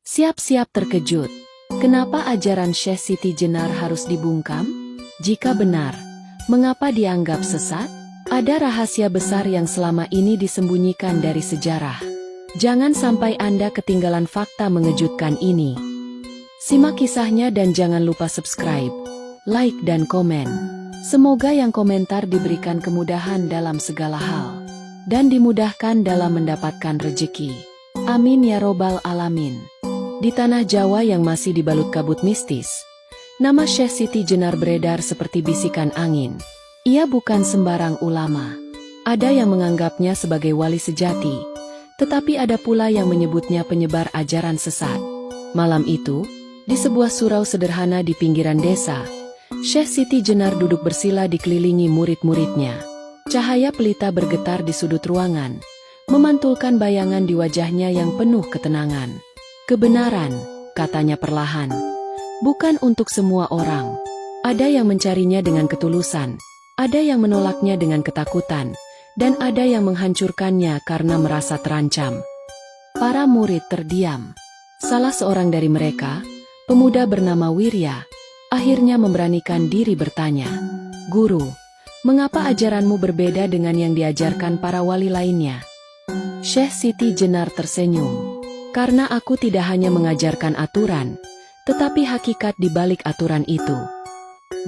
Siap-siap terkejut. Kenapa ajaran Syekh Siti Jenar harus dibungkam? Jika benar, mengapa dianggap sesat? Ada rahasia besar yang selama ini disembunyikan dari sejarah. Jangan sampai Anda ketinggalan fakta mengejutkan ini. Simak kisahnya dan jangan lupa subscribe, like dan komen. Semoga yang komentar diberikan kemudahan dalam segala hal, dan dimudahkan dalam mendapatkan rezeki. Amin ya robbal alamin. Di tanah Jawa yang masih dibalut kabut mistis, nama Syekh Siti Jenar beredar seperti bisikan angin. Ia bukan sembarang ulama. Ada yang menganggapnya sebagai wali sejati, tetapi ada pula yang menyebutnya penyebar ajaran sesat. Malam itu, di sebuah surau sederhana di pinggiran desa, Syekh Siti Jenar duduk bersila dikelilingi murid-muridnya. Cahaya pelita bergetar di sudut ruangan, memantulkan bayangan di wajahnya yang penuh ketenangan. Kebenaran, katanya perlahan, bukan untuk semua orang. Ada yang mencarinya dengan ketulusan, ada yang menolaknya dengan ketakutan, dan ada yang menghancurkannya karena merasa terancam. Para murid terdiam. Salah seorang dari mereka, pemuda bernama Wirya, akhirnya memberanikan diri bertanya, "Guru, mengapa ajaranmu berbeda dengan yang diajarkan para wali lainnya?" Syekh Siti Jenar tersenyum. "Karena aku tidak hanya mengajarkan aturan, tetapi hakikat di balik aturan itu."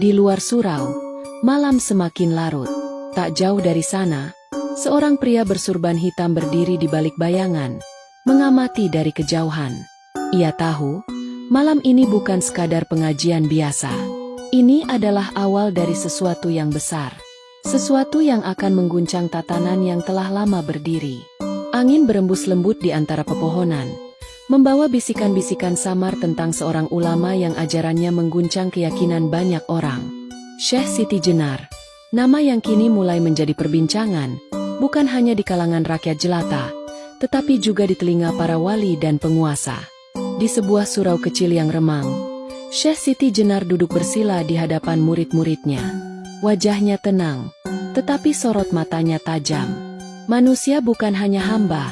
Di luar surau, malam semakin larut. Tak jauh dari sana, seorang pria bersurban hitam berdiri di balik bayangan, mengamati dari kejauhan. Ia tahu, malam ini bukan sekadar pengajian biasa. Ini adalah awal dari sesuatu yang besar. Sesuatu yang akan mengguncang tatanan yang telah lama berdiri. Angin berembus lembut di antara pepohonan, membawa bisikan-bisikan samar tentang seorang ulama yang ajarannya mengguncang keyakinan banyak orang. Syekh Siti Jenar, nama yang kini mulai menjadi perbincangan, bukan hanya di kalangan rakyat jelata, tetapi juga di telinga para wali dan penguasa. Di sebuah surau kecil yang remang, Syekh Siti Jenar duduk bersila di hadapan murid-muridnya. Wajahnya tenang, tetapi sorot matanya tajam. "Manusia bukan hanya hamba,"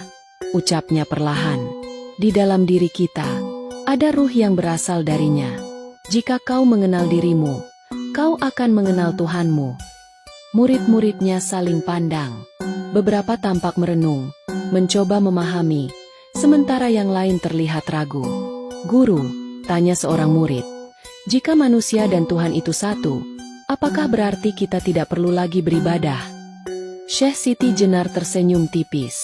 ucapnya perlahan. "Di dalam diri kita, ada ruh yang berasal darinya. Jika kau mengenal dirimu, kau akan mengenal Tuhanmu." Murid-muridnya saling pandang. Beberapa tampak merenung, mencoba memahami, sementara yang lain terlihat ragu. "Guru," tanya seorang murid, "jika manusia dan Tuhan itu satu, apakah berarti kita tidak perlu lagi beribadah?" Syekh Siti Jenar tersenyum tipis.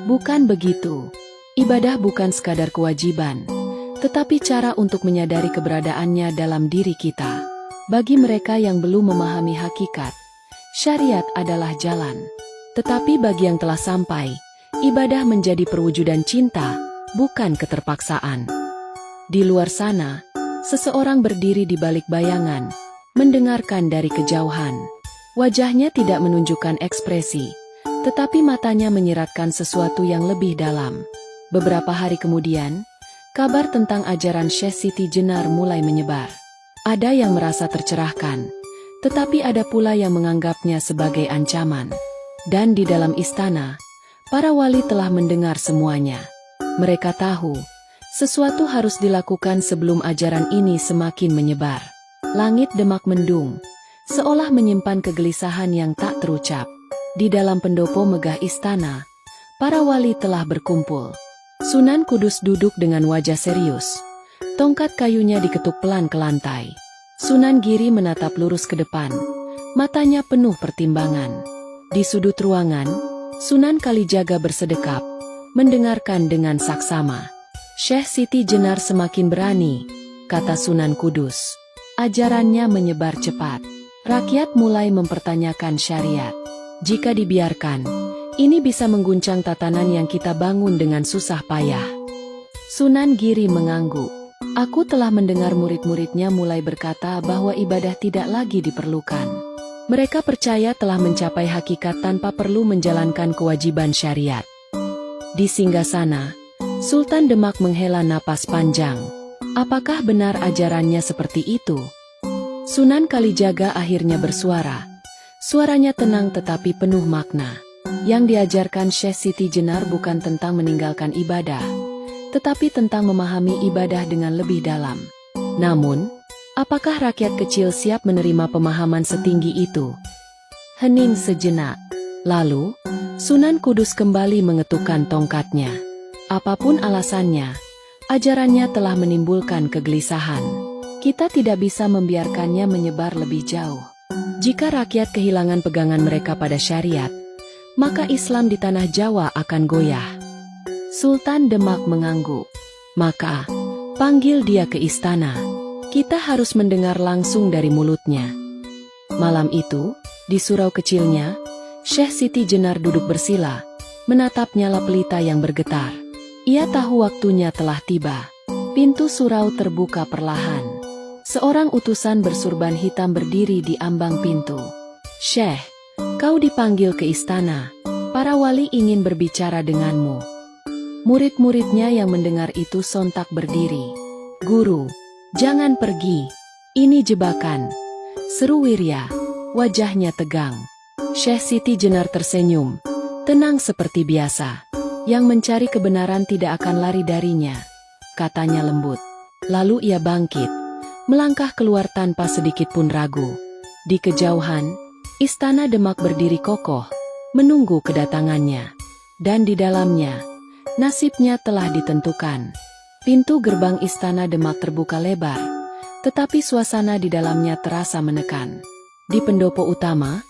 "Bukan begitu. Ibadah bukan sekadar kewajiban, tetapi cara untuk menyadari keberadaannya dalam diri kita. Bagi mereka yang belum memahami hakikat, syariat adalah jalan. Tetapi bagi yang telah sampai, ibadah menjadi perwujudan cinta, bukan keterpaksaan." Di luar sana, seseorang berdiri di balik bayangan, mendengarkan dari kejauhan. Wajahnya tidak menunjukkan ekspresi, tetapi matanya menyiratkan sesuatu yang lebih dalam. Beberapa hari kemudian, kabar tentang ajaran Syekh Siti Jenar mulai menyebar. Ada yang merasa tercerahkan, tetapi ada pula yang menganggapnya sebagai ancaman. Dan di dalam istana, para wali telah mendengar semuanya. Mereka tahu, sesuatu harus dilakukan sebelum ajaran ini semakin menyebar. Langit demak mendung, seolah menyimpan kegelisahan yang tak terucap. Di dalam pendopo megah istana, para wali telah berkumpul. Sunan Kudus duduk dengan wajah serius. Tongkat kayunya diketuk pelan ke lantai. Sunan Giri menatap lurus ke depan, matanya penuh pertimbangan. Di sudut ruangan, Sunan Kalijaga bersedekap, mendengarkan dengan saksama. "Syekh Siti Jenar semakin berani," kata Sunan Kudus. "Ajarannya menyebar cepat. Rakyat mulai mempertanyakan syariat. Jika dibiarkan, ini bisa mengguncang tatanan yang kita bangun dengan susah payah." Sunan Giri mengangguk. "Aku telah mendengar murid-muridnya mulai berkata bahwa ibadah tidak lagi diperlukan. Mereka percaya telah mencapai hakikat tanpa perlu menjalankan kewajiban syariat." Di singgasana, Sultan Demak menghela napas panjang. Apakah benar ajarannya seperti itu? Sunan Kalijaga akhirnya bersuara. Suaranya tenang tetapi penuh makna. Yang diajarkan Syekh Siti Jenar bukan tentang meninggalkan ibadah, tetapi tentang memahami ibadah dengan lebih dalam. Namun, apakah rakyat kecil siap menerima pemahaman setinggi itu? Hening sejenak. Lalu, Sunan Kudus kembali mengetukkan tongkatnya. Apapun alasannya, ajarannya telah menimbulkan kegelisahan. Kita tidak bisa membiarkannya menyebar lebih jauh. Jika rakyat kehilangan pegangan mereka pada syariat, maka Islam di tanah Jawa akan goyah. Sultan Demak mengangguk. Maka, panggil dia ke istana. Kita harus mendengar langsung dari mulutnya. Malam itu, di surau kecilnya, Syekh Siti Jenar duduk bersila, menatap nyala pelita yang bergetar. Ia tahu waktunya telah tiba. Pintu surau terbuka perlahan. Seorang utusan bersurban hitam berdiri di ambang pintu. "Syekh, kau dipanggil ke istana. Para wali ingin berbicara denganmu." Murid-muridnya yang mendengar itu sontak berdiri. "Guru, jangan pergi. Ini jebakan," seru Wirya. Wajahnya tegang. Syekh Siti Jenar tersenyum, tenang seperti biasa. Yang mencari kebenaran tidak akan lari darinya, katanya lembut. Lalu ia bangkit, melangkah keluar tanpa sedikit pun ragu. Di kejauhan, istana Demak berdiri kokoh, menunggu kedatangannya. Dan di dalamnya, nasibnya telah ditentukan. Pintu gerbang istana Demak terbuka lebar, tetapi suasana di dalamnya terasa menekan. Di pendopo utama,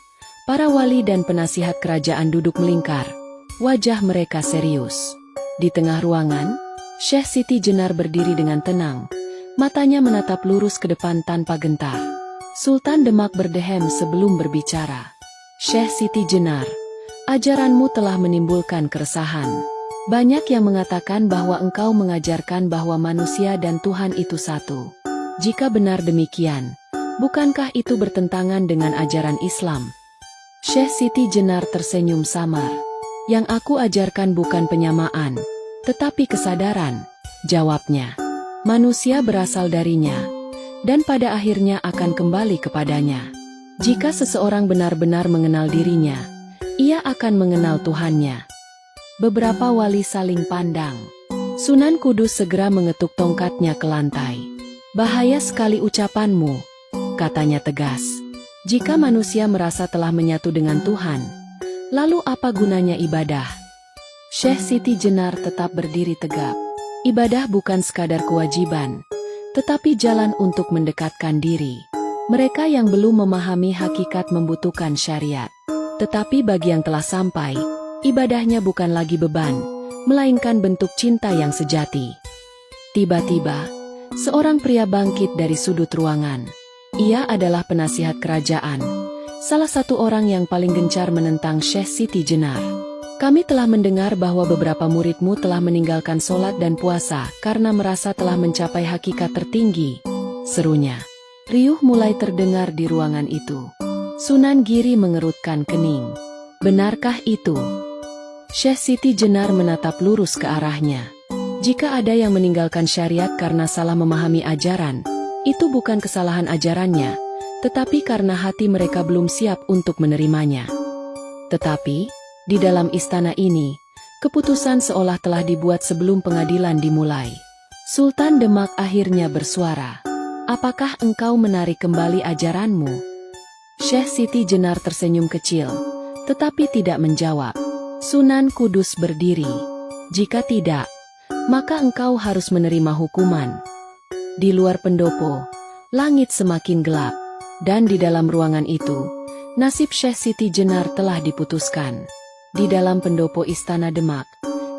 para wali dan penasihat kerajaan duduk melingkar. Wajah mereka serius. Di tengah ruangan, Syekh Siti Jenar berdiri dengan tenang. Matanya menatap lurus ke depan tanpa gentar. Sultan Demak berdehem sebelum berbicara. "Syekh Siti Jenar, ajaranmu telah menimbulkan keresahan. Banyak yang mengatakan bahwa engkau mengajarkan bahwa manusia dan Tuhan itu satu. Jika benar demikian, bukankah itu bertentangan dengan ajaran Islam?" Syekh Siti Jenar tersenyum samar. "Yang aku ajarkan bukan penyamaan, tetapi kesadaran," jawabnya. "Manusia berasal darinya, dan pada akhirnya akan kembali kepadanya. Jika seseorang benar-benar mengenal dirinya, ia akan mengenal Tuhannya." Beberapa wali saling pandang. Sunan Kudus segera mengetuk tongkatnya ke lantai. "Bahaya sekali ucapanmu," katanya tegas. "Jika manusia merasa telah menyatu dengan Tuhan, lalu apa gunanya ibadah?" Syekh Siti Jenar tetap berdiri tegap. Ibadah bukan sekadar kewajiban, tetapi jalan untuk mendekatkan diri. Mereka yang belum memahami hakikat membutuhkan syariat. Tetapi bagi yang telah sampai, ibadahnya bukan lagi beban, melainkan bentuk cinta yang sejati. Tiba-tiba, seorang pria bangkit dari sudut ruangan. Ia adalah penasihat kerajaan, salah satu orang yang paling gencar menentang Syekh Siti Jenar. "Kami telah mendengar bahwa beberapa muridmu telah meninggalkan sholat dan puasa karena merasa telah mencapai hakikat tertinggi," serunya. Riuh mulai terdengar di ruangan itu. Sunan Giri mengerutkan kening. "Benarkah itu?" Syekh Siti Jenar menatap lurus ke arahnya. "Jika ada yang meninggalkan syariat karena salah memahami ajaran, itu bukan kesalahan ajarannya, tetapi karena hati mereka belum siap untuk menerimanya. Tetapi, di dalam istana ini, keputusan seolah telah dibuat sebelum pengadilan dimulai." Sultan Demak akhirnya bersuara. "Apakah engkau menarik kembali ajaranmu?" Syekh Siti Jenar tersenyum kecil, tetapi tidak menjawab. Sunan Kudus berdiri. "Jika tidak, maka engkau harus menerima hukuman." Di luar pendopo, langit semakin gelap, dan di dalam ruangan itu, nasib Syekh Siti Jenar telah diputuskan. Di dalam pendopo istana Demak,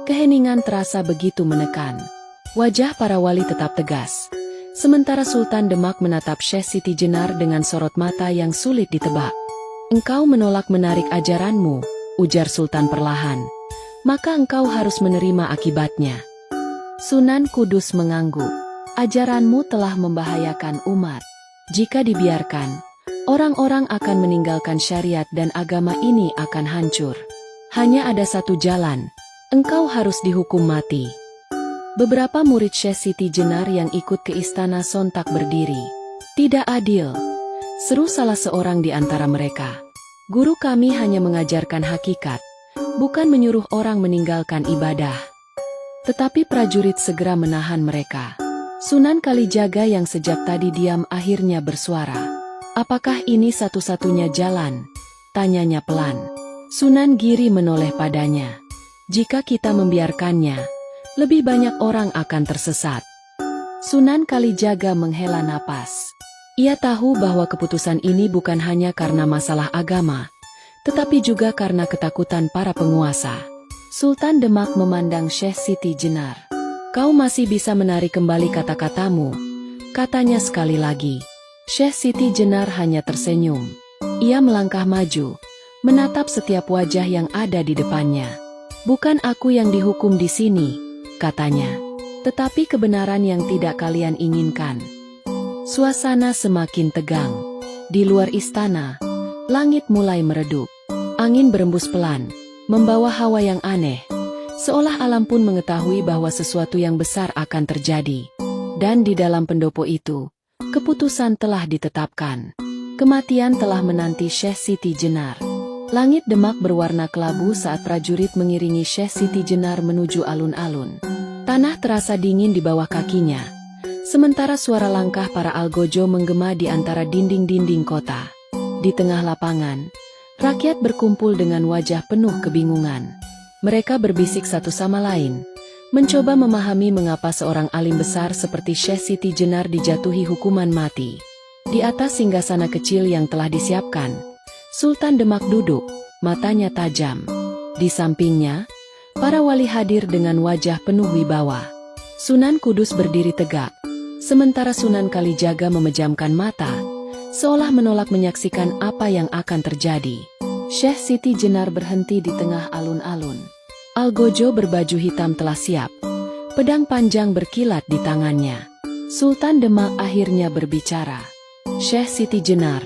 keheningan terasa begitu menekan. Wajah para wali tetap tegas, sementara Sultan Demak menatap Syekh Siti Jenar dengan sorot mata yang sulit ditebak. "Engkau menolak menarik ajaranmu," ujar Sultan perlahan. "Maka engkau harus menerima akibatnya." Sunan Kudus mengangguk. "Ajaranmu telah membahayakan umat. Jika dibiarkan, orang-orang akan meninggalkan syariat dan agama ini akan hancur. Hanya ada satu jalan, engkau harus dihukum mati." Beberapa murid Syekh Siti Jenar yang ikut ke istana sontak berdiri. "Tidak adil," seru salah seorang di antara mereka. "Guru kami hanya mengajarkan hakikat, bukan menyuruh orang meninggalkan ibadah." Tetapi prajurit segera menahan mereka. Sunan Kalijaga yang sejak tadi diam akhirnya bersuara. "Apakah ini satu-satunya jalan?" tanyanya pelan. Sunan Giri menoleh padanya. "Jika kita membiarkannya, lebih banyak orang akan tersesat." Sunan Kalijaga menghela napas. Ia tahu bahwa keputusan ini bukan hanya karena masalah agama, tetapi juga karena ketakutan para penguasa. Sultan Demak memandang Syekh Siti Jenar. "Kau masih bisa menarik kembali kata-katamu," katanya sekali lagi. Syekh Siti Jenar hanya tersenyum. Ia melangkah maju, menatap setiap wajah yang ada di depannya. "Bukan aku yang dihukum di sini," katanya, "tetapi kebenaran yang tidak kalian inginkan." Suasana semakin tegang. Di luar istana, langit mulai meredup. Angin berembus pelan, membawa hawa yang aneh. Seolah alam pun mengetahui bahwa sesuatu yang besar akan terjadi. Dan di dalam pendopo itu, keputusan telah ditetapkan. Kematian telah menanti Syekh Siti Jenar. Langit Demak berwarna kelabu saat prajurit mengiringi Syekh Siti Jenar menuju alun-alun. Tanah terasa dingin di bawah kakinya. Sementara suara langkah para algojo menggema di antara dinding-dinding kota. Di tengah lapangan, rakyat berkumpul dengan wajah penuh kebingungan. Mereka berbisik satu sama lain, mencoba memahami mengapa seorang alim besar seperti Syekh Siti Jenar dijatuhi hukuman mati. Di atas singgasana kecil yang telah disiapkan, Sultan Demak duduk, matanya tajam. Di sampingnya, para wali hadir dengan wajah penuh wibawa. Sunan Kudus berdiri tegak, sementara Sunan Kalijaga memejamkan mata, seolah menolak menyaksikan apa yang akan terjadi. Syekh Siti Jenar berhenti di tengah alun-alun. Algojo berbaju hitam telah siap. Pedang panjang berkilat di tangannya. Sultan Demak akhirnya berbicara. "Syekh Siti Jenar,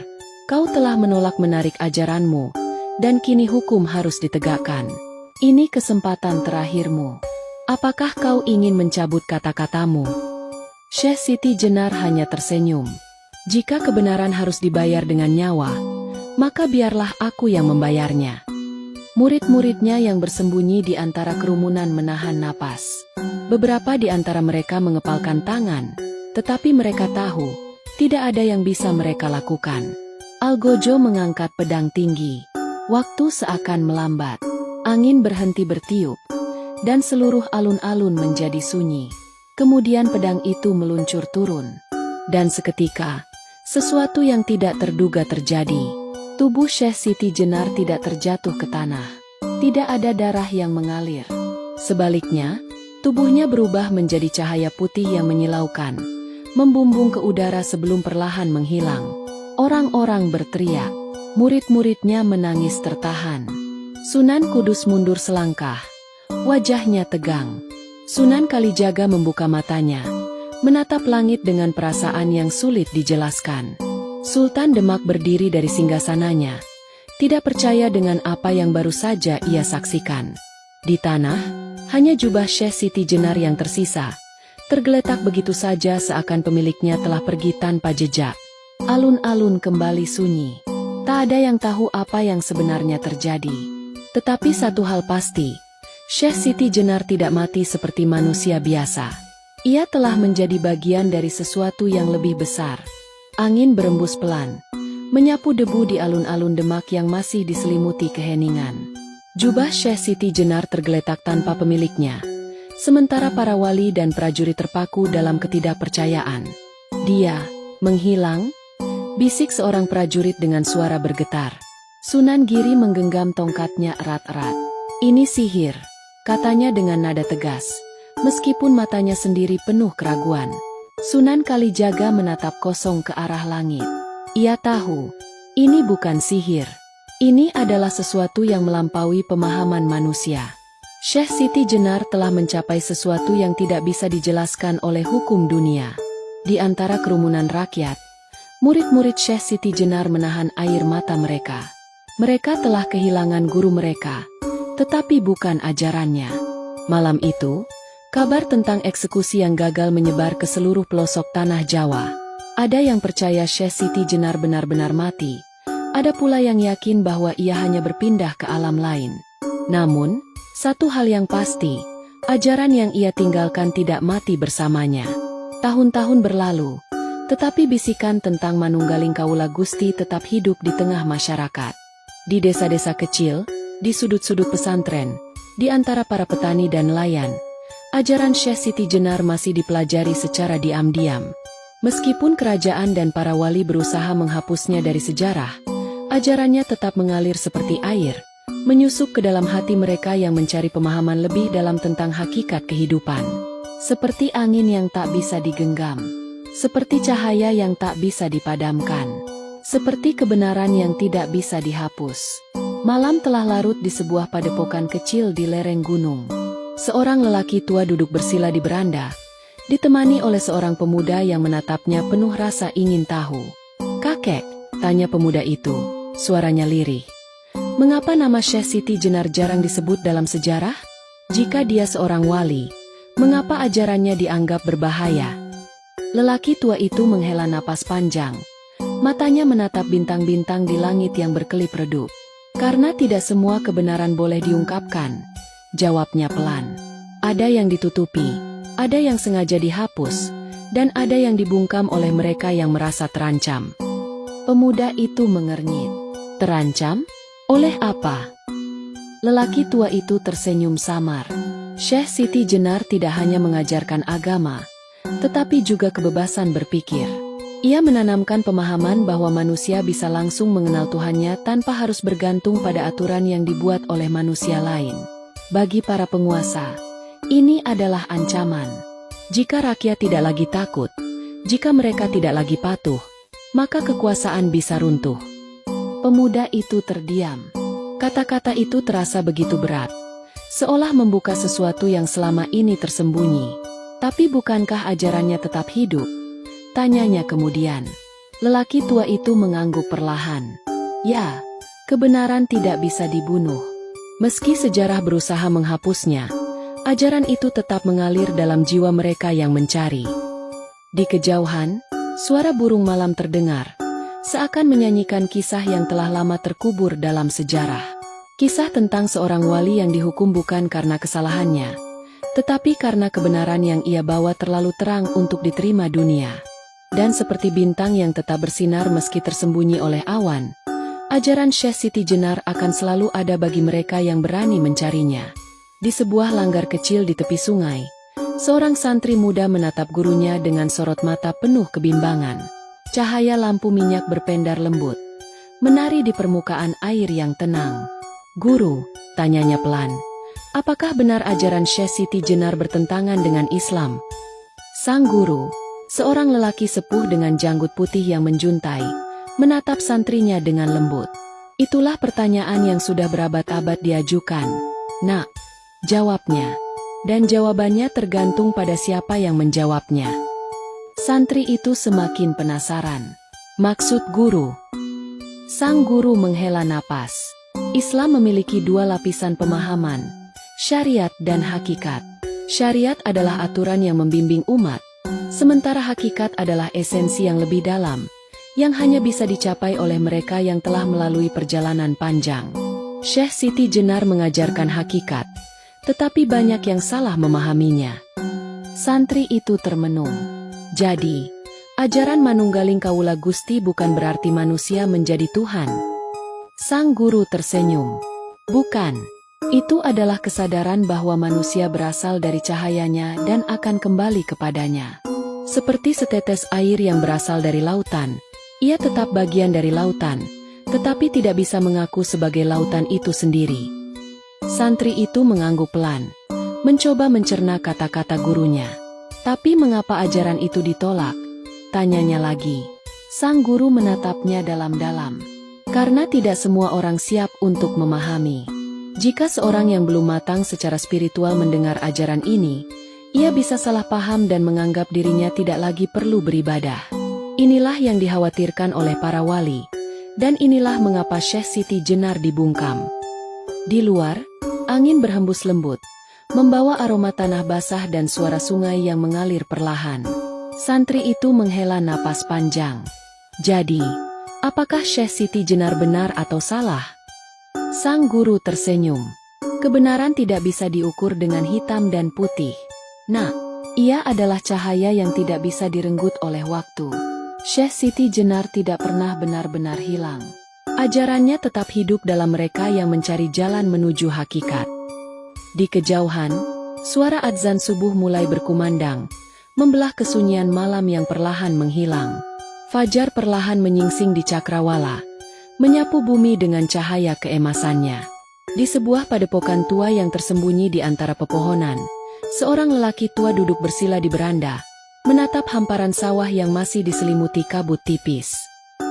kau telah menolak menarik ajaranmu, dan kini hukum harus ditegakkan. Ini kesempatan terakhirmu. Apakah kau ingin mencabut kata-katamu?" Syekh Siti Jenar hanya tersenyum. "Jika kebenaran harus dibayar dengan nyawa, maka biarlah aku yang membayarnya." Murid-muridnya yang bersembunyi di antara kerumunan menahan napas. Beberapa di antara mereka mengepalkan tangan, tetapi mereka tahu, tidak ada yang bisa mereka lakukan. Algojo mengangkat pedang tinggi. Waktu seakan melambat. Angin berhenti bertiup, dan seluruh alun-alun menjadi sunyi. Kemudian pedang itu meluncur turun. Dan seketika, sesuatu yang tidak terduga terjadi. Tubuh Syekh Siti Jenar tidak terjatuh ke tanah. Tidak ada darah yang mengalir. Sebaliknya, tubuhnya berubah menjadi cahaya putih yang menyilaukan, membumbung ke udara sebelum perlahan menghilang. Orang-orang berteriak. Murid-muridnya menangis tertahan. Sunan Kudus mundur selangkah. Wajahnya tegang. Sunan Kalijaga membuka matanya, menatap langit dengan perasaan yang sulit dijelaskan. Sultan Demak berdiri dari singgasananya, tidak percaya dengan apa yang baru saja ia saksikan. Di tanah, hanya jubah Syekh Siti Jenar yang tersisa, tergeletak begitu saja seakan pemiliknya telah pergi tanpa jejak. Alun-alun kembali sunyi. Tak ada yang tahu apa yang sebenarnya terjadi. Tetapi satu hal pasti, Syekh Siti Jenar tidak mati seperti manusia biasa. Ia telah menjadi bagian dari sesuatu yang lebih besar. Angin berembus pelan, menyapu debu di alun-alun Demak yang masih diselimuti keheningan. Jubah Syekh Siti Jenar tergeletak tanpa pemiliknya, sementara para wali dan prajurit terpaku dalam ketidakpercayaan. "Dia menghilang?" bisik seorang prajurit dengan suara bergetar. Sunan Giri menggenggam tongkatnya erat-erat. "Ini sihir," katanya dengan nada tegas, meskipun matanya sendiri penuh keraguan. Sunan Kalijaga menatap kosong ke arah langit. Ia tahu, ini bukan sihir. Ini adalah sesuatu yang melampaui pemahaman manusia. Syekh Siti Jenar telah mencapai sesuatu yang tidak bisa dijelaskan oleh hukum dunia. Di antara kerumunan rakyat, murid-murid Syekh Siti Jenar menahan air mata mereka. Mereka telah kehilangan guru mereka, tetapi bukan ajarannya. Malam itu, kabar tentang eksekusi yang gagal menyebar ke seluruh pelosok tanah Jawa. Ada yang percaya Syekh Siti Jenar benar-benar mati. Ada pula yang yakin bahwa ia hanya berpindah ke alam lain. Namun, satu hal yang pasti, Ajaran yang ia tinggalkan tidak mati bersamanya. Tahun-tahun berlalu, tetapi bisikan tentang manunggaling Kawula Gusti tetap hidup di tengah masyarakat. Di desa-desa kecil, di sudut-sudut pesantren, di antara para petani dan nelayan, ajaran Syekh Siti Jenar masih dipelajari secara diam-diam. Meskipun kerajaan dan para wali berusaha menghapusnya dari sejarah, ajarannya tetap mengalir seperti air, menyusup ke dalam hati mereka yang mencari pemahaman lebih dalam tentang hakikat kehidupan. Seperti angin yang tak bisa digenggam, seperti cahaya yang tak bisa dipadamkan, seperti kebenaran yang tidak bisa dihapus. Malam telah larut di sebuah padepokan kecil di lereng gunung. Seorang lelaki tua duduk bersila di beranda, ditemani oleh seorang pemuda yang menatapnya penuh rasa ingin tahu. "Kakek," tanya pemuda itu, suaranya lirih. "Mengapa nama Syekh Siti Jenar jarang disebut dalam sejarah? Jika dia seorang wali, mengapa ajarannya dianggap berbahaya?" Lelaki tua itu menghela napas panjang. Matanya menatap bintang-bintang di langit yang berkelip redup. "Karena tidak semua kebenaran boleh diungkapkan," jawabnya pelan. "Ada yang ditutupi, ada yang sengaja dihapus, dan ada yang dibungkam oleh mereka yang merasa terancam." Pemuda itu mengernyit. "Terancam? Oleh apa?" Lelaki tua itu tersenyum samar. Syekh Siti Jenar tidak hanya mengajarkan agama, tetapi juga kebebasan berpikir. Ia menanamkan pemahaman bahwa manusia bisa langsung mengenal Tuhannya tanpa harus bergantung pada aturan yang dibuat oleh manusia lain. Bagi para penguasa, ini adalah ancaman. Jika rakyat tidak lagi takut, jika mereka tidak lagi patuh, maka kekuasaan bisa runtuh. Pemuda itu terdiam. Kata-kata itu terasa begitu berat, seolah membuka sesuatu yang selama ini tersembunyi. "Tapi bukankah ajarannya tetap hidup?" tanyanya kemudian. Lelaki tua itu mengangguk perlahan. "Ya, kebenaran tidak bisa dibunuh. Meski sejarah berusaha menghapusnya, ajaran itu tetap mengalir dalam jiwa mereka yang mencari." Di kejauhan, suara burung malam terdengar, seakan menyanyikan kisah yang telah lama terkubur dalam sejarah. Kisah tentang seorang wali yang dihukum bukan karena kesalahannya, tetapi karena kebenaran yang ia bawa terlalu terang untuk diterima dunia. Dan seperti bintang yang tetap bersinar meski tersembunyi oleh awan, ajaran Syekh Siti Jenar akan selalu ada bagi mereka yang berani mencarinya. Di sebuah langgar kecil di tepi sungai, seorang santri muda menatap gurunya dengan sorot mata penuh kebimbangan. Cahaya lampu minyak berpendar lembut, menari di permukaan air yang tenang. "Guru," tanyanya pelan, "apakah benar ajaran Syekh Siti Jenar bertentangan dengan Islam?" Sang guru, seorang lelaki sepuh dengan janggut putih yang menjuntai, menatap santrinya dengan lembut. "Itulah pertanyaan yang sudah berabad-abad diajukan, Nak," jawabnya. "Dan jawabannya tergantung pada siapa yang menjawabnya." Santri itu semakin penasaran. "Maksud guru?" Sang guru menghela napas. Islam memiliki dua lapisan pemahaman, syariat dan hakikat. Syariat adalah aturan yang membimbing umat, sementara hakikat adalah esensi yang lebih dalam, yang hanya bisa dicapai oleh mereka yang telah melalui perjalanan panjang. Syekh Siti Jenar mengajarkan hakikat, tetapi banyak yang salah memahaminya. Santri itu termenung. "Jadi, ajaran manunggaling Kawula Gusti bukan berarti manusia menjadi Tuhan?" Sang guru tersenyum. "Bukan. Itu adalah kesadaran bahwa manusia berasal dari cahayanya dan akan kembali kepadanya. Seperti setetes air yang berasal dari lautan, ia tetap bagian dari lautan, tetapi tidak bisa mengaku sebagai lautan itu sendiri." Santri itu mengangguk pelan, mencoba mencerna kata-kata gurunya. "Tapi mengapa ajaran itu ditolak?" tanyanya lagi. Sang guru menatapnya dalam-dalam. "Karena tidak semua orang siap untuk memahami. Jika seorang yang belum matang secara spiritual mendengar ajaran ini, ia bisa salah paham dan menganggap dirinya tidak lagi perlu beribadah. Inilah yang dikhawatirkan oleh para wali, dan inilah mengapa Syekh Siti Jenar dibungkam." Di luar, angin berhembus lembut, membawa aroma tanah basah dan suara sungai yang mengalir perlahan. Santri itu menghela napas panjang. "Jadi, apakah Syekh Siti Jenar benar atau salah?" Sang guru tersenyum. Kebenaran tidak bisa diukur dengan hitam dan putih. Nah, ia adalah cahaya yang tidak bisa direnggut oleh waktu. Syekh Siti Jenar tidak pernah benar-benar hilang. Ajarannya tetap hidup dalam mereka yang mencari jalan menuju hakikat. Di kejauhan, suara adzan subuh mulai berkumandang, membelah kesunyian malam yang perlahan menghilang. Fajar perlahan menyingsing di cakrawala, menyapu bumi dengan cahaya keemasannya. Di sebuah padepokan tua yang tersembunyi di antara pepohonan, seorang lelaki tua duduk bersila di beranda, menatap hamparan sawah yang masih diselimuti kabut tipis.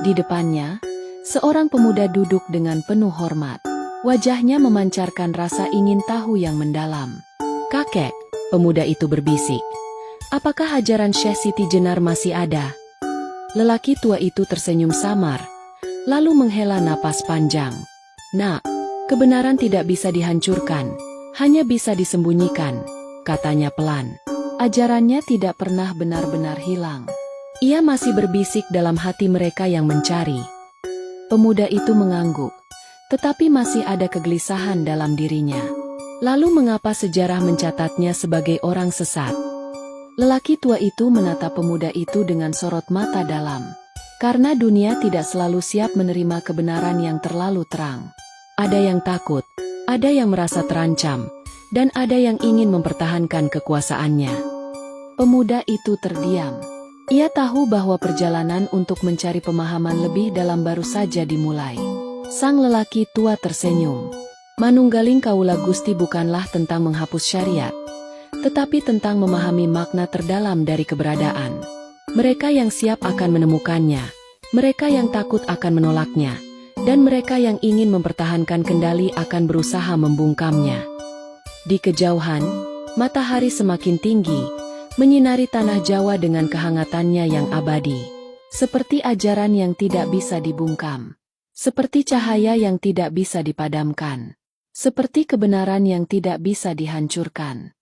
Di depannya, seorang pemuda duduk dengan penuh hormat. Wajahnya memancarkan rasa ingin tahu yang mendalam. "Kakek," pemuda itu berbisik, "apakah ajaran Syekh Siti Jenar masih ada?" Lelaki tua itu tersenyum samar, lalu menghela napas panjang. "Nak, kebenaran tidak bisa dihancurkan, hanya bisa disembunyikan," katanya pelan. "Ajarannya tidak pernah benar-benar hilang. Ia masih berbisik dalam hati mereka yang mencari." Pemuda itu mengangguk, tetapi masih ada kegelisahan dalam dirinya. Lalu mengapa sejarah mencatatnya sebagai orang sesat? Lelaki tua itu menatap pemuda itu dengan sorot mata dalam. Karena dunia tidak selalu siap menerima kebenaran yang terlalu terang. Ada yang takut, ada yang merasa terancam, dan ada yang ingin mempertahankan kekuasaannya. Pemuda itu terdiam. Ia tahu bahwa perjalanan untuk mencari pemahaman lebih dalam baru saja dimulai. Sang lelaki tua tersenyum. "Manunggaling Kaula Gusti bukanlah tentang menghapus syariat, tetapi tentang memahami makna terdalam dari keberadaan. Mereka yang siap akan menemukannya, mereka yang takut akan menolaknya, dan mereka yang ingin mempertahankan kendali akan berusaha membungkamnya." Di kejauhan, matahari semakin tinggi, menyinari tanah Jawa dengan kehangatannya yang abadi. Seperti ajaran yang tidak bisa dibungkam. Seperti cahaya yang tidak bisa dipadamkan. Seperti kebenaran yang tidak bisa dihancurkan.